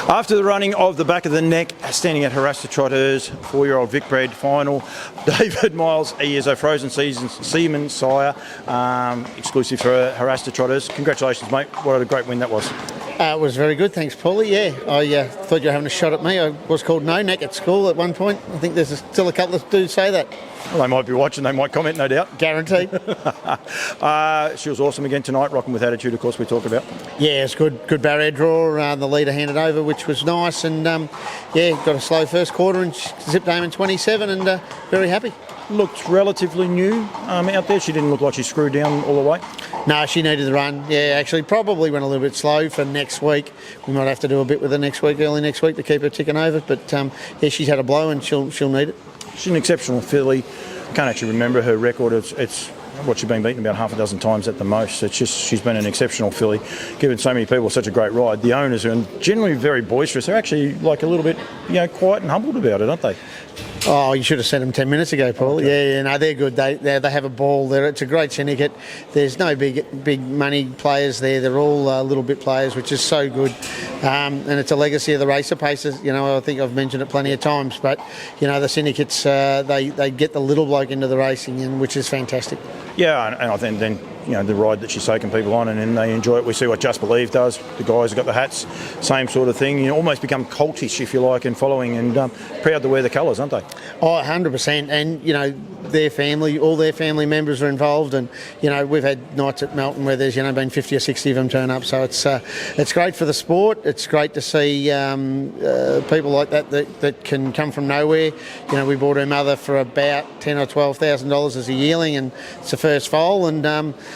After the running of the back of the neck, standing at Haras Trotteurs, 4-year-old Vicbred final, David Miles, he is a frozen seaman sire, exclusive for Haras Trotteurs. Congratulations, mate. What a great win that was. It was very good, thanks, Paulie. Yeah, I thought you were having a shot at me. I was called No Neck at school at one point. I think there's still a couple of dudes say that. Well, they might be watching, they might comment, no doubt. Guaranteed. She was awesome again tonight, Rockinwithattitude, of course, we talked about. Yeah, it's good barrier draw. The leader handed over, which was nice, and yeah, got a slow first quarter and zipped home in 27, and very happy. Looked relatively new out there. She didn't look like she screwed down all the way. No, she needed the run. Yeah, actually probably went a little bit slow for next week. We might have to do a bit with her next week, early next week, to keep her ticking over. But yeah, she's had a blow and she'll need it. She's an exceptional filly. Can't actually remember her record. It's what she's been beaten about half a dozen times at the most. It's just she's been an exceptional filly, given so many people such a great ride. The owners are generally very boisterous. They're actually like a little bit, quiet and humbled about it, aren't they? Oh, you should have sent them 10 minutes ago, Paul. Yeah, no, they're good. They have a ball there. It's a great syndicate. There's no big money players there. They're all little bit players, which is so good. And it's a legacy of the racer paces. I think I've mentioned it plenty of times. But the syndicates, they get the little bloke into the racing, and which is fantastic. Yeah, and I think then the ride that she's taking people on, and then they enjoy it. We see what Just Believe does. The guys have got the hats, same sort of thing. Almost become cultish, if you like, in following, and proud to wear the colours, aren't they? Oh, 100%. And their family, all their family members are involved, and we've had nights at Melton where there's been 50 or 60 of them turn up. So it's great for the sport. It's great to see people like that can come from nowhere. We bought her mother for about $10,000 or $12,000 as a yearling, and it's the first foal, and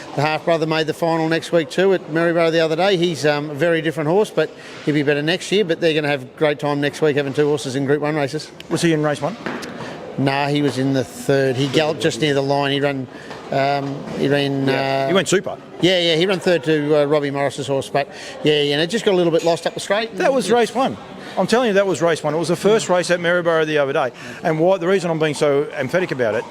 the half brother made the final next week too at Maryborough the other day. He's a very different horse, but he'll be better next year. But they're going to have a great time next week having two horses in Group 1 races. Was he in race 1? No, he was in the third. He galloped just near the line. He ran. He went super. Yeah. He ran third to Robbie Morris's horse, but it just got a little bit lost up the straight. That was race 1. I'm telling you, that was race 1. It was the first race at Maryborough the other day, and the reason I'm being so emphatic about it.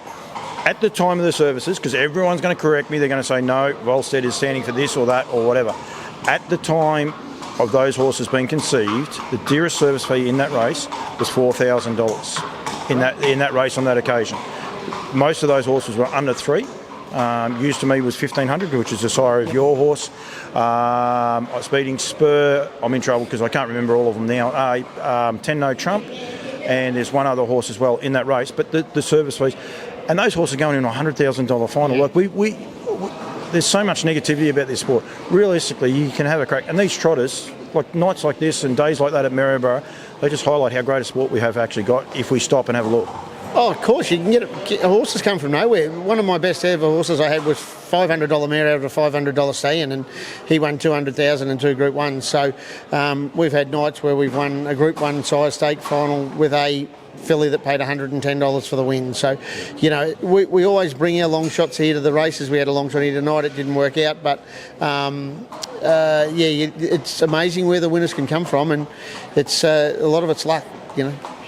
At the time of the services, because everyone's going to correct me, they're going to say, no, Volstead is standing for this or that or whatever. At the time of those horses being conceived, the dearest service fee in that race was $4,000 in that race on that occasion. Most of those horses were under 3. Used to me was $1,500, which is the sire of your horse. Speeding Spur, I'm in trouble because I can't remember all of them now. 10 No Trump, and there's one other horse as well in that race. But the service fees... And those horses are going in a $100,000 final. Like we there's so much negativity about this sport. Realistically, you can have a crack. And these trotters, like nights like this and days like that at Maryborough, they just highlight how great a sport we have actually got if we stop and have a look. Oh, of course, you can get horses come from nowhere. One of my best ever horses I had was $500 mare out of a $500 stallion, and he won $200,000 in 2 Group 1s. So we've had nights where we've won a Group 1 size stake final with a filly that paid $110 for the win. So, we always bring our long shots here to the races. We had a long shot here tonight. It didn't work out, but it's amazing where the winners can come from, and it's a lot of it's luck.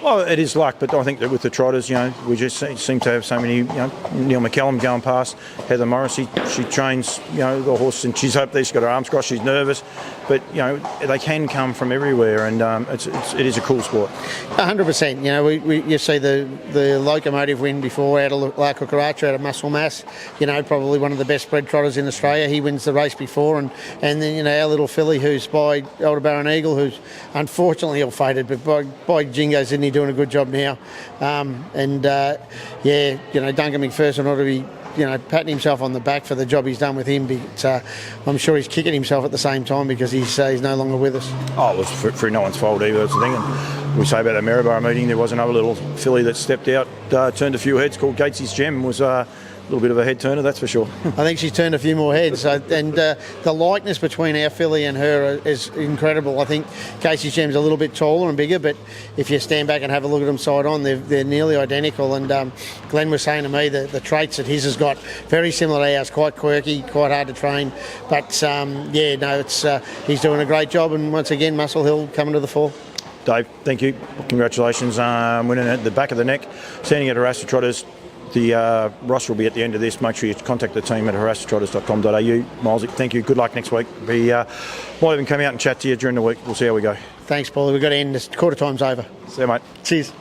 Well, it is luck, but I think that with the trotters, we just seem to have so many, Neil McCallum going past, Heather Morrissey, she trains, the horse, and she's up there, she's got her arms crossed, she's nervous, but, they can come from everywhere, and it is a cool sport. 100%, you see the locomotive win before out of La Cucaracha, out of Muscle Mass, probably one of the best bred trotters in Australia. He wins the race before, and then, our little filly who's by Elder Baron Eagle, who's unfortunately ill-fated, but by jingoes, isn't he doing a good job now? Duncan McPherson ought to be, patting himself on the back for the job he's done with him. But I'm sure he's kicking himself at the same time because he's no longer with us. Oh, it was for no one's fault either. That's the thing. And we say about that Maryborough meeting, there was another little filly that stepped out, turned a few heads, called Gatesy's Gem, was a little bit of a head turner, that's for sure. I think she's turned a few more heads, and the likeness between our filly and her is incredible. I think Casey's Gem's a little bit taller and bigger, but if you stand back and have a look at them side on, they're nearly identical. And Glenn was saying to me that the traits that his has got very similar to ours, quite quirky, quite hard to train. But he's doing a great job, and once again, Muscle Hill coming to the fore. Dave, thank you. Congratulations. Winning at the back of the neck, standing at Haras Trotteurs. The roster will be at the end of this. Make sure you contact the team at harastrotters.com.au. Miles, thank you. Good luck next week. We might even come out and chat to you during the week. We'll see how we go. Thanks, Paulie. We've got to end this. Quarter time's over. See you, mate. Cheers.